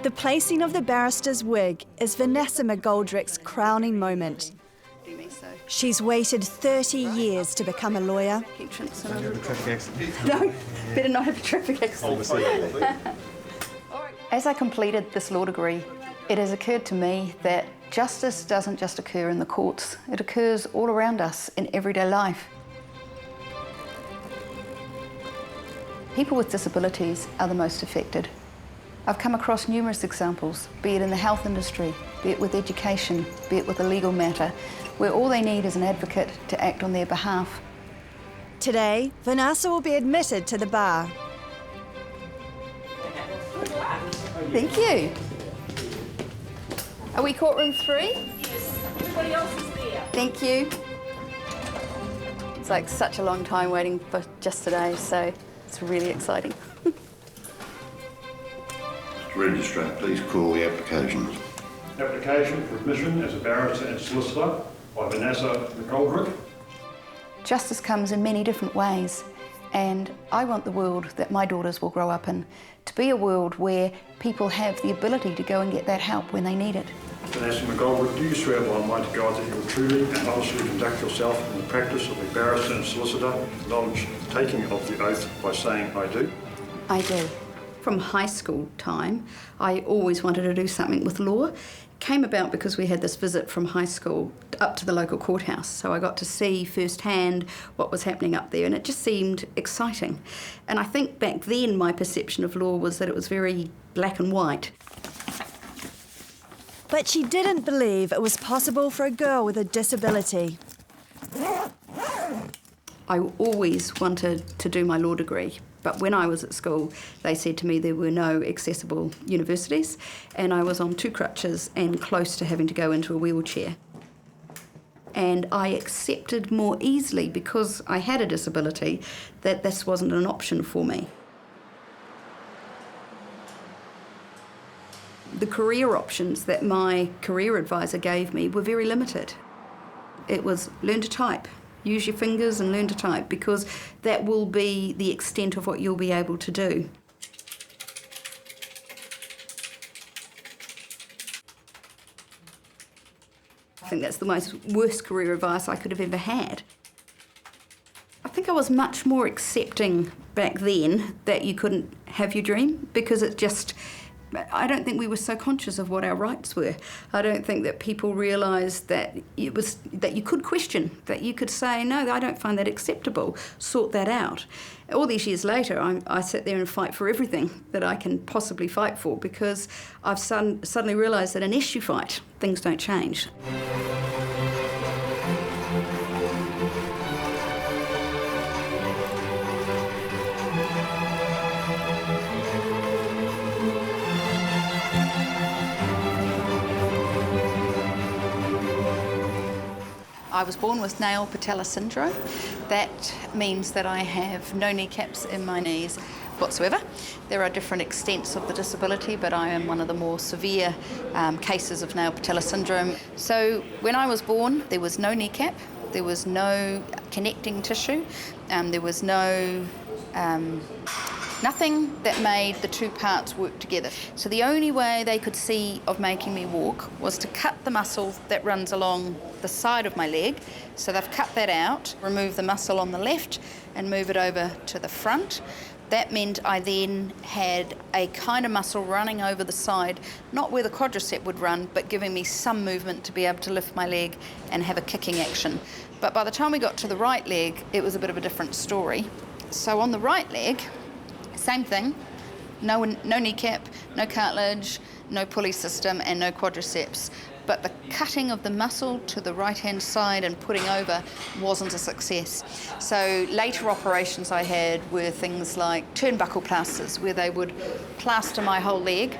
The placing of the barrister's wig is Vanessa McGoldrick's crowning moment. She's waited 30 years to become a lawyer. No, better not have a traffic accident. As I completed this law degree, it has occurred to me that justice doesn't just occur in the courts, it occurs all around us in everyday life. People with disabilities are the most affected. I've come across numerous examples, be it in the health industry, be it with education, be it with a legal matter, where all they need is an advocate to act on their behalf. Today, Vanessa will be admitted to the bar. Thank you. Are we courtroom 3? Yes, everybody else is there. Thank you. It's like such a long time waiting for just today, so it's really exciting. Registrar, please call the applications. Application for admission as a barrister and solicitor by Vanessa McGoldrick. Justice comes in many different ways, and I want the world that my daughters will grow up in to be a world where people have the ability to go and get that help when they need it. Vanessa McGoldrick, do you swear by Almighty God that you will truly and honestly conduct yourself in the practice of a barrister and solicitor, acknowledge the taking of the oath by saying, I do? I do. From high school time, I always wanted to do something with law. It came about because we had this visit from high school up to the local courthouse, so I got to see firsthand what was happening up there, and it just seemed exciting. And I think back then my perception of law was that it was very black and white. But she didn't believe it was possible for a girl with a disability. I always wanted to do my law degree, but when I was at school, they said to me there were no accessible universities, and I was on 2 crutches and close to having to go into a wheelchair. And I accepted more easily, because I had a disability, that this wasn't an option for me. The career options that my career advisor gave me were very limited. It was learn to type. Use your fingers and learn to type, because that will be the extent of what you'll be able to do. I think that's the worst career advice I could have ever had. I think I was much more accepting back then that you couldn't have your dream, because I don't think we were so conscious of what our rights were. I don't think that people realised that that you could question, that you could say, no, I don't find that acceptable, sort that out. All these years later, I sit there and fight for everything that I can possibly fight for, because I've suddenly realised that unless you fight, things don't change. I was born with Nail-Patella syndrome. That means that I have no kneecaps in my knees whatsoever. There are different extents of the disability, but I am one of the more severe cases of Nail-Patella syndrome. So when I was born, there was no kneecap, there was no connecting tissue, there was nothing that made the 2 parts work together. So the only way they could see of making me walk was to cut the muscle that runs along the side of my leg. So they've cut that out, remove the muscle on the left and move it over to the front. That meant I then had a kind of muscle running over the side, not where the quadricep would run, but giving me some movement to be able to lift my leg and have a kicking action. But by the time we got to the right leg, it was a bit of a different story. So on the right leg, same thing, no kneecap, no cartilage, no pulley system and no quadriceps. But the cutting of the muscle to the right-hand side and putting over wasn't a success. So later operations I had were things like turnbuckle plasters, where they would plaster my whole leg,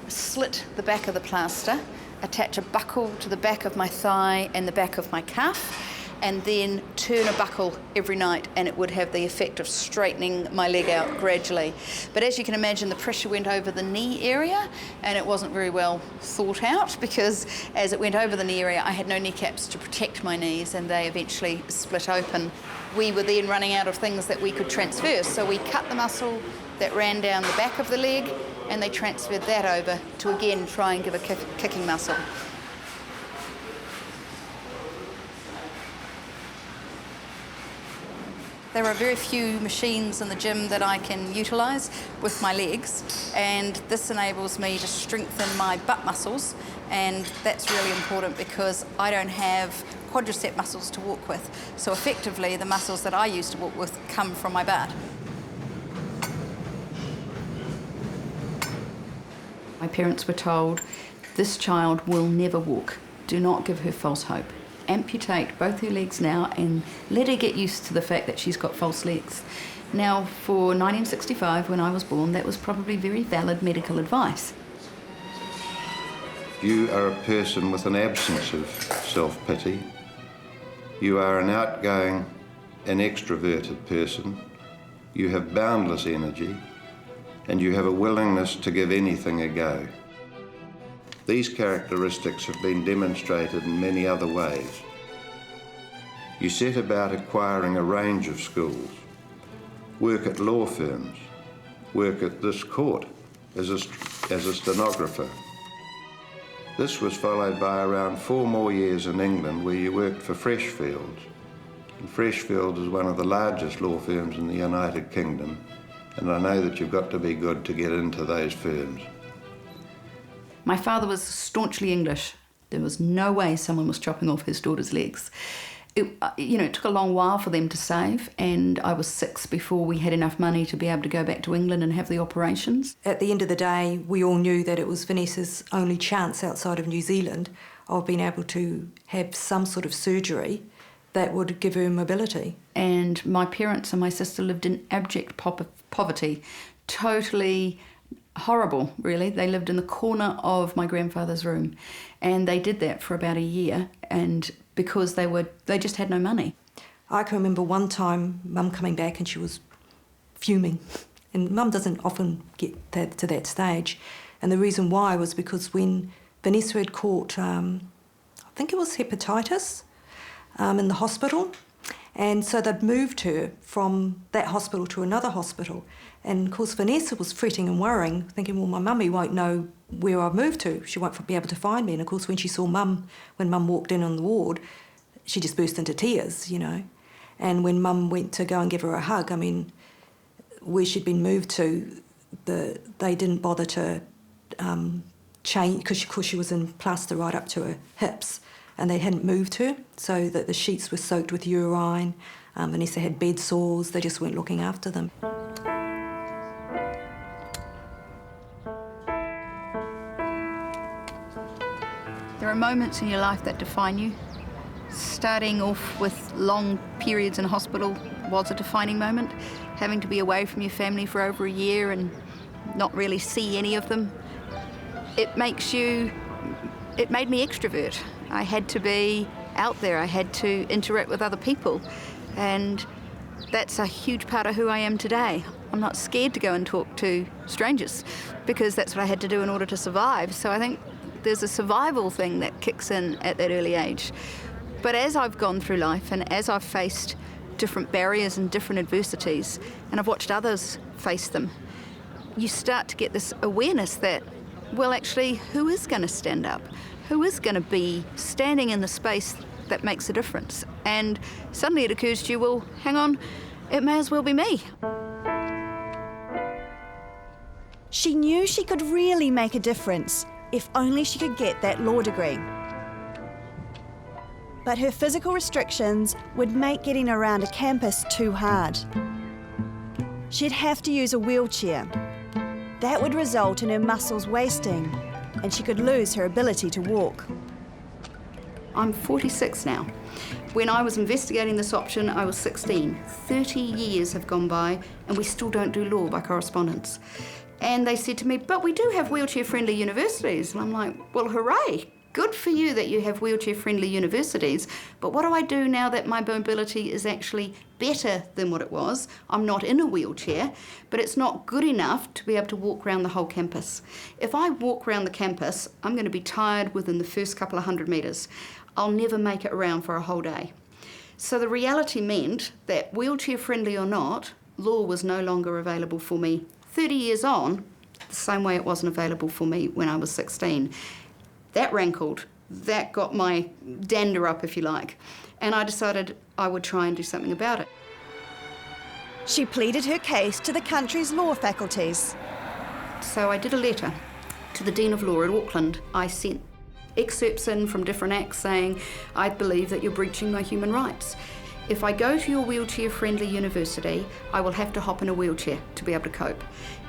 slit the back of the plaster, attach a buckle to the back of my thigh and the back of my calf, and then turn a buckle every night, and it would have the effect of straightening my leg out gradually. But as you can imagine, the pressure went over the knee area, and it wasn't very well thought out, because as it went over the knee area, I had no kneecaps to protect my knees, and they eventually split open. We were then running out of things that we could transfer, so we cut the muscle that ran down the back of the leg, and they transferred that over to again try and give a kicking muscle. There are very few machines in the gym that I can utilise with my legs, and this enables me to strengthen my butt muscles, and that's really important because I don't have quadricep muscles to walk with. So effectively, the muscles that I use to walk with come from my butt. My parents were told, this child will never walk. Do not give her false hope. Amputate both her legs now and let her get used to the fact that she's got false legs. Now, for 1965, when I was born, that was probably very valid medical advice. You are a person with an absence of self-pity. You are an outgoing and extroverted person. You have boundless energy, and you have a willingness to give anything a go. These characteristics have been demonstrated in many other ways. You set about acquiring a range of skills, work at law firms, work at this court as a stenographer. This was followed by around 4 more years in England where you worked for Freshfields. And Freshfields is one of the largest law firms in the United Kingdom, and I know that you've got to be good to get into those firms. My father was staunchly English. There was no way someone was chopping off his daughter's legs. It took a long while for them to save, and I was 6 before we had enough money to be able to go back to England and have the operations. At the end of the day, we all knew that it was Vanessa's only chance outside of New Zealand of being able to have some sort of surgery that would give her mobility. And my parents and my sister lived in abject poverty, totally horrible, really. They lived in the corner of my grandfather's room, and they did that for about a year, and because they just had no money. I can remember one time Mum coming back and she was fuming, and Mum doesn't often get to that stage, and the reason why was because when Vanessa had caught, I think it was hepatitis, in the hospital, and so they'd moved her from that hospital to another hospital. And of course Vanessa was fretting and worrying, thinking, well, my mummy won't know where I've moved to. She won't be able to find me. And of course when she saw Mum, when Mum walked in on the ward, she just burst into tears, And when Mum went to go and give her a hug, I mean, where she'd been moved to, they didn't bother to change, because she was in plaster right up to her hips, and they hadn't moved her, so that the sheets were soaked with urine. Vanessa had bed sores. They just weren't looking after them. There are moments in your life that define you. Starting off with long periods in hospital was a defining moment. Having to be away from your family for over a year and not really see any of them, it made me extrovert. I had to be out there, I had to interact with other people, and that's a huge part of who I am today. I'm not scared to go and talk to strangers because that's what I had to do in order to survive. So I think there's a survival thing that kicks in at that early age. But as I've gone through life and as I've faced different barriers and different adversities, and I've watched others face them, you start to get this awareness that, well, actually, who is going to stand up? Who is going to be standing in the space that makes a difference? And suddenly it occurs to you, well, hang on, it may as well be me. She knew she could really make a difference if only she could get that law degree. But her physical restrictions would make getting around a campus too hard. She'd have to use a wheelchair. That would result in her muscles wasting, and she could lose her ability to walk. I'm 46 now. When I was investigating this option, I was 16. 30 years have gone by, and we still don't do law by correspondence. And they said to me, but we do have wheelchair-friendly universities. And I'm like, well, hooray. Good for you that you have wheelchair-friendly universities, but what do I do now that my mobility is actually better than what it was? I'm not in a wheelchair, but it's not good enough to be able to walk around the whole campus. If I walk around the campus, I'm going to be tired within the first couple of 100 metres. I'll never make it around for a whole day. So the reality meant that, wheelchair-friendly or not, law was no longer available for me 30 years on, the same way it wasn't available for me when I was 16. That rankled. That got my dander up, if you like. And I decided I would try and do something about it. She pleaded her case to the country's law faculties. So I did a letter to the Dean of Law at Auckland. I sent excerpts in from different acts saying, I believe that you're breaching my human rights. If I go to your wheelchair-friendly university, I will have to hop in a wheelchair to be able to cope.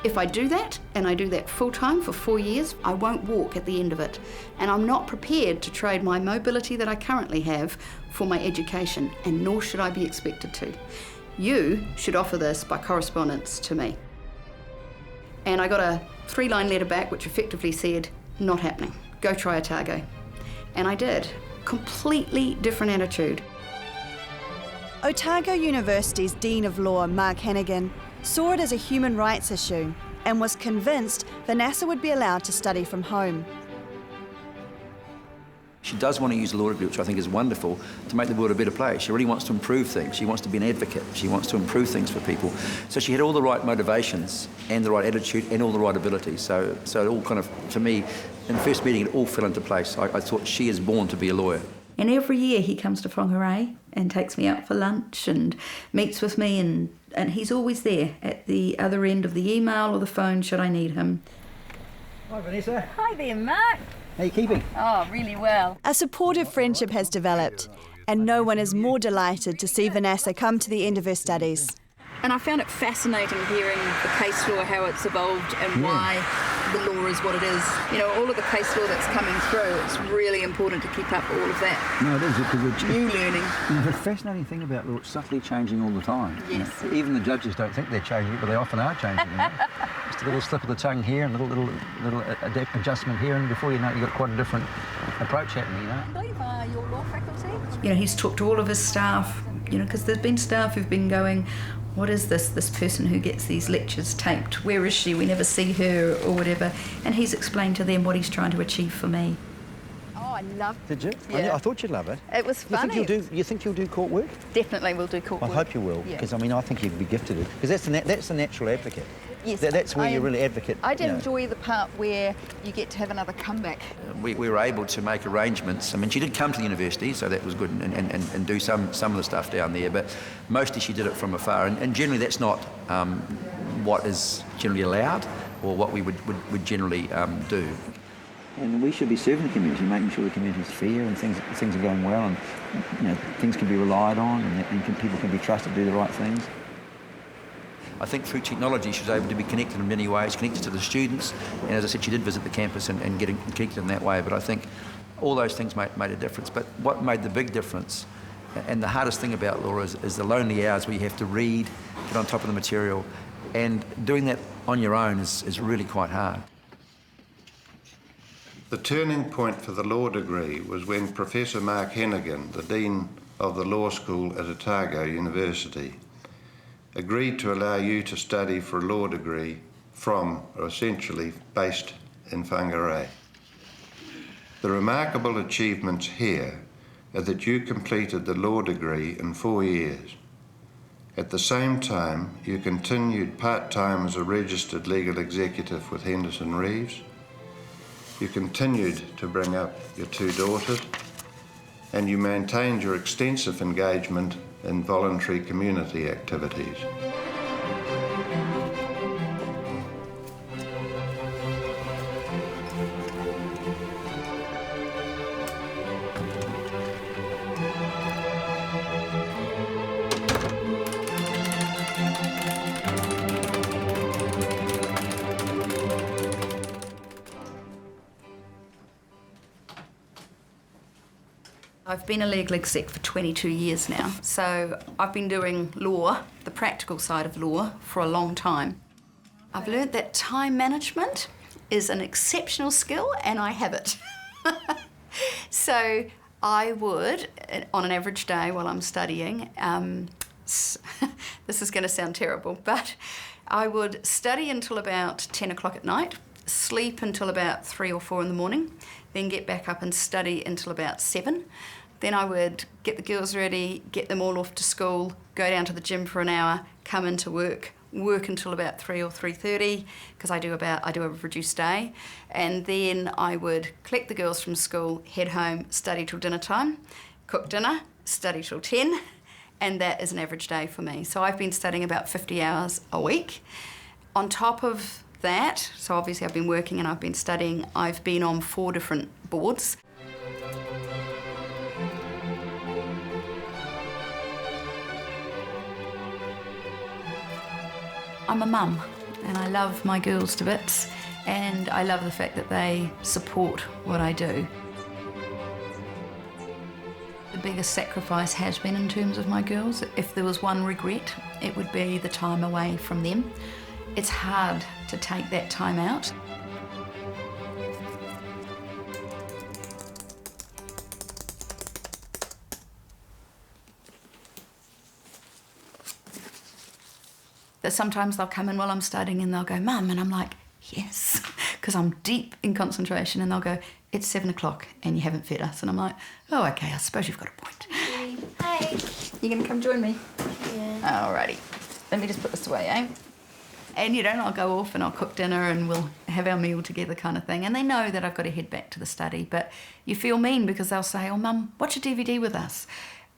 If I do that, and I do that full-time for 4 years, I won't walk at the end of it. And I'm not prepared to trade my mobility that I currently have for my education, and nor should I be expected to. You should offer this by correspondence to me. And I got a 3-line letter back which effectively said, not happening. Go try Otago. And I did. Completely different attitude. Otago University's Dean of Law, Mark Hannigan, saw it as a human rights issue and was convinced Vanessa would be allowed to study from home. She does want to use the law degree, which I think is wonderful, to make the world a better place. She really wants to improve things. She wants to be an advocate. She wants to improve things for people. So she had all the right motivations and the right attitude and all the right abilities. So it all kind of, for me, in the first meeting, it all fell into place. I thought she is born to be a lawyer. And every year he comes to Whangarei and takes me out for lunch and meets with me, and he's always there at the other end of the email or the phone should I need him. Hi Vanessa. Hi there, Mark. How you keeping? Oh, really well. A supportive friendship has developed, and no one is more delighted to see Vanessa come to the end of her studies. And I found it fascinating hearing the case law, how it's evolved and why the law is what it is. You know, all of the case law that's coming through, it's really important to keep up all of that. No, it is, because New learning. the fascinating thing about law, it's subtly changing all the time. Yes. You know, even the judges don't think they're changing it, but they often are changing it. Just a little slip of the tongue here and a little adjustment here, and before you know it, you've got quite a different approach happening, you know. I believe your law faculty. You know, he's talked to all of his staff, you know, because there's been staff who've been going, what is this person who gets these lectures taped? Where is she? We never see her, or whatever. And he's explained to them what he's trying to achieve for me. Oh, I loved Did you? Yeah. I thought you'd love it. it. Was funny. You think you'll do court work? Definitely will do court I work. hope you will, Yeah. because I mean I think you'd be gifted. Because that's the natural advocate. Yes, That's where I you am- really advocate. I you did know. enjoy the part where you get to have another comeback. We were able to make arrangements. I mean, she did come to the university, so that was good, and do some of the stuff down there, but mostly she did it from afar. And generally that's not what is generally allowed or what we would generally do. And we should be serving the community, making sure the community is fair and things are going well, and you know things can be relied on, and people can be trusted to do the right things. I think through technology she was able to be connected in many ways, connected to the students, and as I said, she did visit the campus and getting connected in that way, but I think all those things made a difference. But what made the big difference, and the hardest thing about law, is the lonely hours where you have to read, get on top of the material, and doing that on your own is really quite hard. The turning point for the law degree was when Professor Mark Hannigan, the Dean of the Law School at Otago University, agreed to allow you to study for a law degree from, or essentially, based in Whangarei. The remarkable achievements here are that you completed the law degree in 4 years. At the same time, you continued part-time as a registered legal executive with Henderson Reeves. You continued to bring up your 2 daughters, and you maintained your extensive engagement in voluntary community activities. I've been a legal exec for 22 years now, so I've been doing law, the practical side of law, for a long time. I've learnt that time management is an exceptional skill, and I have it. So I would, on an average day while I'm studying, this is going to sound terrible, but I would study until about 10 o'clock at night, sleep until about 3 or 4 in the morning, then get back up and study until about 7. Then I would get the girls ready, get them all off to school, go down to the gym for an hour, come into work until about 3 or 3:30 because I do a reduced day, and then I would collect the girls from school, head home, study till dinner time, cook dinner, study till 10, and that is an average day for me. So I've been studying about 50 hours a week. On top of that, so obviously I've been working and I've been studying, I've been on 4 different boards. I'm a mum and I love my girls to bits, and I love the fact that they support what I do. The biggest sacrifice has been in terms of my girls. If there was one regret, it would be the time away from them. It's hard to take that time out. That sometimes they'll come in while I'm studying and they'll go, "Mum," and I'm like, "Yes," because I'm deep in concentration, and they'll go, "It's 7 o'clock and you haven't fed us." And I'm like, "Oh, okay, I suppose you've got a point." Hi. You gonna come join me? Yeah. Alrighty. Let me just put this away, eh? And I'll go off and I'll cook dinner and we'll have our meal together kind of thing. And they know that I've got to head back to the study, but you feel mean because they'll say, "Oh, Mum, watch a DVD with us."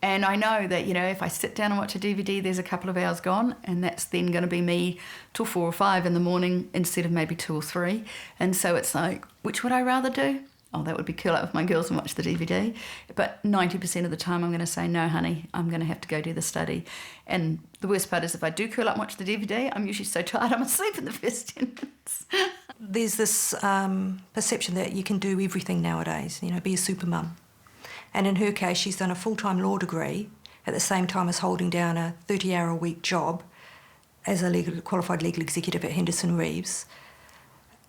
And I know that, if I sit down and watch a DVD, there's a couple of hours gone, and that's then going to be me till 4 or 5 in the morning instead of maybe 2 or 3. And so it's like, which would I rather do? Oh, that would be curl up with my girls and watch the DVD. But 90% of the time I'm going to say, "No, honey, I'm going to have to go do the study." And the worst part is if I do curl up and watch the DVD, I'm usually so tired I'm asleep in the first 10 minutes. There's this perception that you can do everything nowadays, be a super mum. And in her case, she's done a full-time law degree at the same time as holding down a 30-hour-a-week job as a qualified legal executive at Henderson Reeves.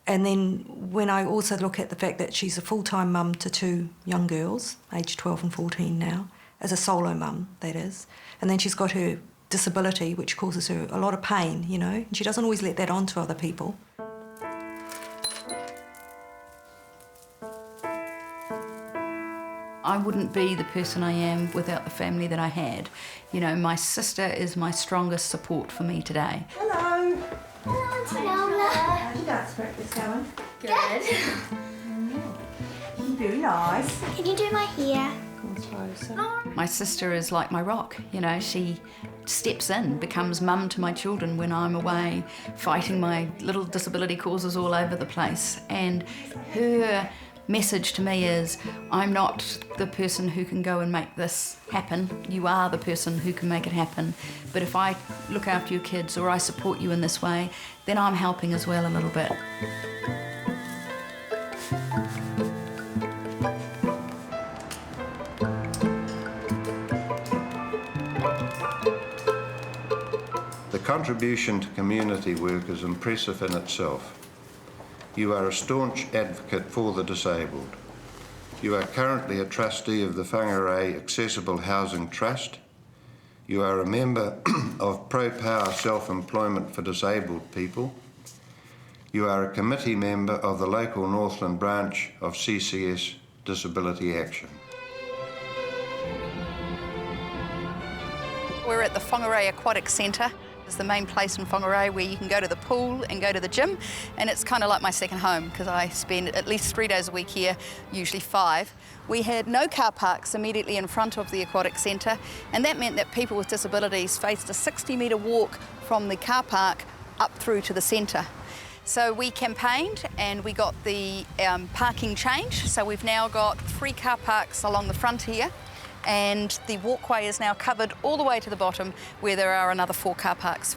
And then when I also look at the fact that she's a full-time mum to 2 young girls, aged 12 and 14 now, as a solo mum, that is, and then she's got her disability, which causes her a lot of pain, and she doesn't always let that on to other people. I wouldn't be the person I am without the family that I had. My sister is my strongest support for me today. Hello. Hello. How's your dance practice going? Good. Very nice. Can you do my hair? My sister is like my rock. She steps in, becomes mum to my children when I'm away, fighting my little disability causes all over the place. And her message to me is, I'm not the person who can go and make this happen. You are the person who can make it happen. But if I look after your kids or I support you in this way, then I'm helping as well a little bit. The contribution to community work is impressive in itself. You are a staunch advocate for the disabled. You are currently a trustee of the Whangarei Accessible Housing Trust. You are a member of Pro-Power Self-Employment for Disabled People. You are a committee member of the local Northland branch of CCS Disability Action. We're at the Whangarei Aquatic Centre. It's the main place in Whangarei where you can go to the pool and go to the gym, and it's kind of like my second home because I spend at least 3 days a week here, usually 5. We had no car parks immediately in front of the aquatic centre, and that meant that people with disabilities faced a 60-metre walk from the car park up through to the centre. So we campaigned and we got the parking changed, so we've now got 3 car parks along the front here, and the walkway is now covered all the way to the bottom where there are another 4 car parks.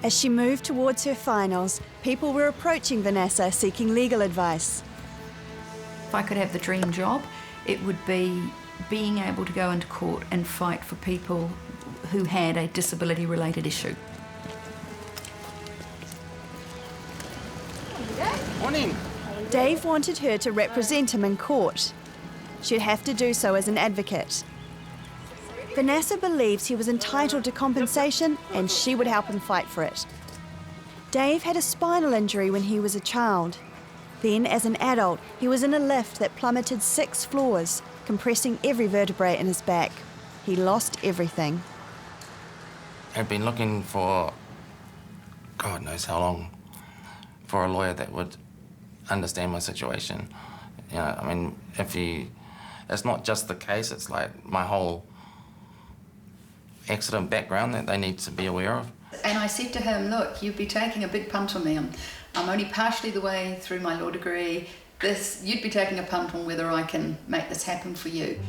As she moved towards her finals, people were approaching Vanessa seeking legal advice. If I could have the dream job, it would be being able to go into court and fight for people who had a disability-related issue. Morning. Dave wanted her to represent him in court. She'd have to do so as an advocate. Vanessa believes he was entitled to compensation and she would help him fight for it. Dave had a spinal injury when he was a child. Then, as an adult, he was in a lift that plummeted 6 floors, compressing every vertebrae in his back. He lost everything. I've been looking for God knows how long for a lawyer that would understand my situation. You know, I mean, it's not just the case, it's like my whole accident background that they need to be aware of. And I said to him, look, you'd be taking a big punt on me. I'm only partially the way through my law degree. You'd be taking a punt on whether I can make this happen for you.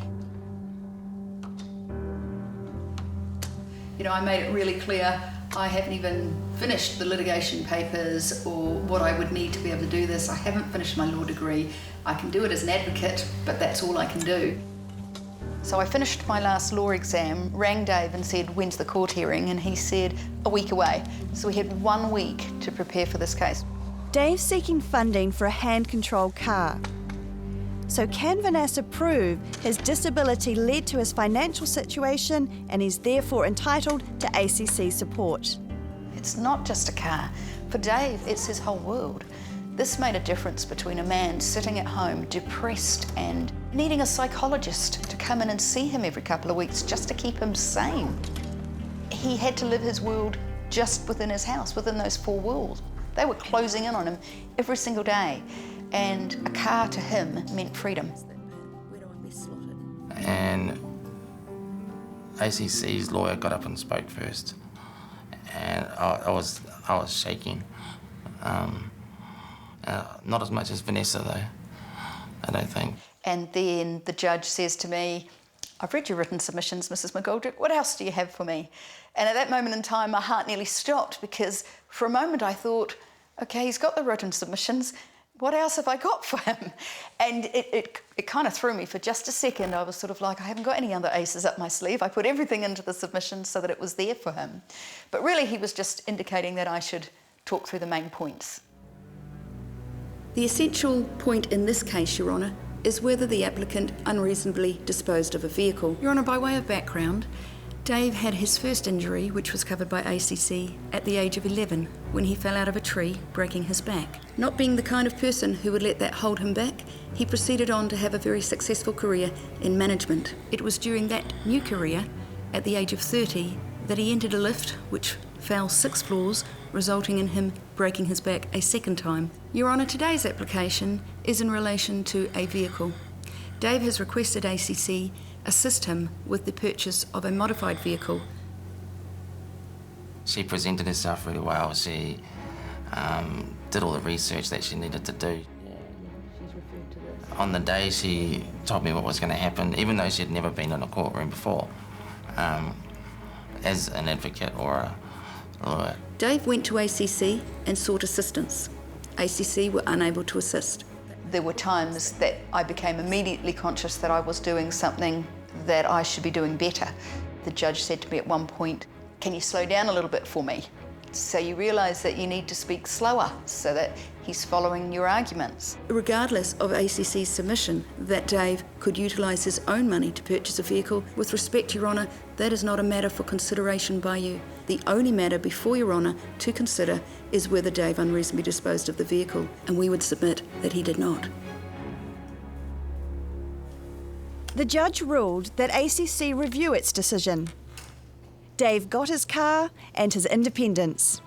You know, I made it really clear I haven't even finished the litigation papers or what I would need to be able to do this. I haven't finished my law degree. I can do it as an advocate, but that's all I can do. So I finished my last law exam, rang Dave and said, when's the court hearing? And he said, a week away. So we had 1 week to prepare for this case. Dave's seeking funding for a hand-controlled car. So can Vanessa prove his disability led to his financial situation and he's therefore entitled to ACC support? It's not just a car. For Dave, it's his whole world. This made a difference between a man sitting at home, depressed and needing a psychologist to come in and see him every couple of weeks just to keep him sane. He had to live his world just within his house, within those 4 walls. They were closing in on him every single day, and a car to him meant freedom. And ACC's lawyer got up and spoke first, and I was shaking. Not as much as Vanessa, though, I don't think. And then the judge says to me, I've read your written submissions, Mrs. McGoldrick. What else do you have for me? And at that moment in time, my heart nearly stopped because for a moment I thought, OK, he's got the written submissions. What else have I got for him? And it kind of threw me for just a second. I was sort of like, I haven't got any other aces up my sleeve. I put everything into the submissions so that it was there for him. But really, he was just indicating that I should talk through the main points. The essential point in this case, Your Honour, is whether the applicant unreasonably disposed of a vehicle. Your Honour, by way of background, Dave had his first injury, which was covered by ACC, at the age of 11 when he fell out of a tree, breaking his back. Not being the kind of person who would let that hold him back, he proceeded on to have a very successful career in management. It was during that new career, at the age of 30, that he entered a lift which fell 6 floors, resulting in him breaking his back a second time. Your Honour, today's application is in relation to a vehicle. Dave has requested ACC assist him with the purchase of a modified vehicle. She presented herself really well. She did all the research that she needed to do. On the day, she told me what was going to happen, even though she had never been in a courtroom before, as an advocate or a lawyer. Dave went to ACC and sought assistance. ACC were unable to assist. There were times that I became immediately conscious that I was doing something that I should be doing better. The judge said to me at one point, can you slow down a little bit for me? So you realise that you need to speak slower so that he's following your arguments. Regardless of ACC's submission that Dave could utilise his own money to purchase a vehicle, with respect, Your Honour, that is not a matter for consideration by you. The only matter before Your Honour to consider is whether Dave unreasonably disposed of the vehicle, and we would submit that he did not. The judge ruled that ACC review its decision. Dave got his car and his independence.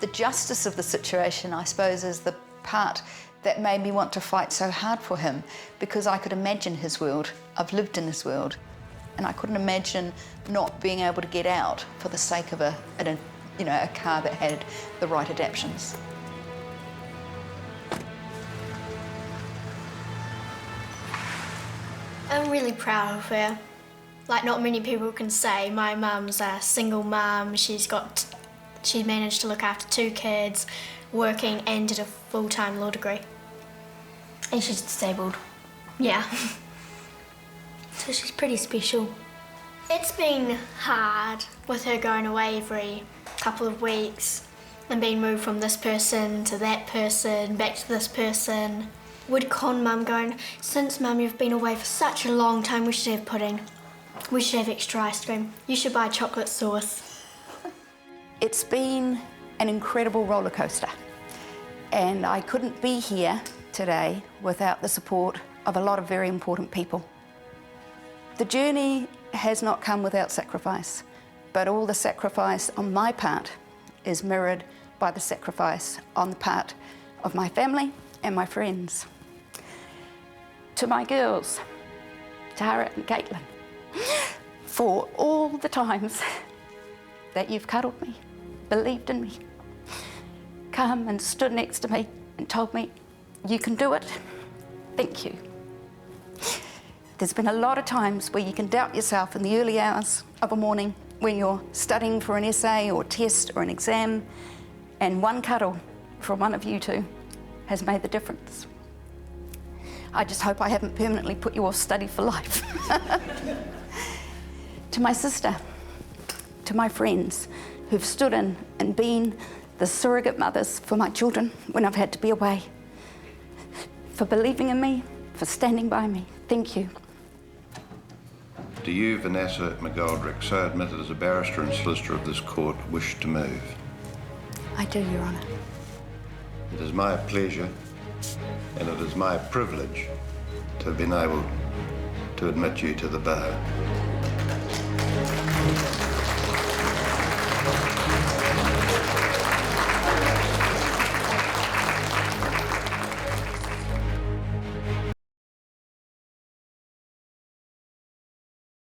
The justice of the situation, I suppose, is the part that made me want to fight so hard for him, because I could imagine his world. I've lived in this world, and I couldn't imagine not being able to get out for the sake of a car that had the right adaptions. I'm really proud of her. Like, not many people can say. My mum's a single mum. She managed to look after 2 kids, working, and did a full-time law degree. And she's disabled. Yeah. So she's pretty special. It's been hard with her going away every couple of weeks, and being moved from this person to that person, back to this person. Would con Mum going, since Mum you've been away for such a long time, we should have pudding. We should have extra ice cream. You should buy chocolate sauce. It's been an incredible roller coaster, and I couldn't be here today without the support of a lot of very important people. The journey has not come without sacrifice, but all the sacrifice on my part is mirrored by the sacrifice on the part of my family and my friends. To my girls, Tara and Caitlin, for all the times that you've cuddled me, believed in me, come and stood next to me and told me, you can do it, thank you. There's been a lot of times where you can doubt yourself in the early hours of a morning when you're studying for an essay or test or an exam, and one cuddle from one of you two has made the difference. I just hope I haven't permanently put you off study for life. To my sister, to my friends who've stood in and been the surrogate mothers for my children when I've had to be away, for believing in me, for standing by me, thank you. Do you, Vanessa McGoldrick, so admitted as a barrister and solicitor of this court, wish to move? I do, Your Honour. It is my pleasure and it is my privilege to have been able to admit you to the bar.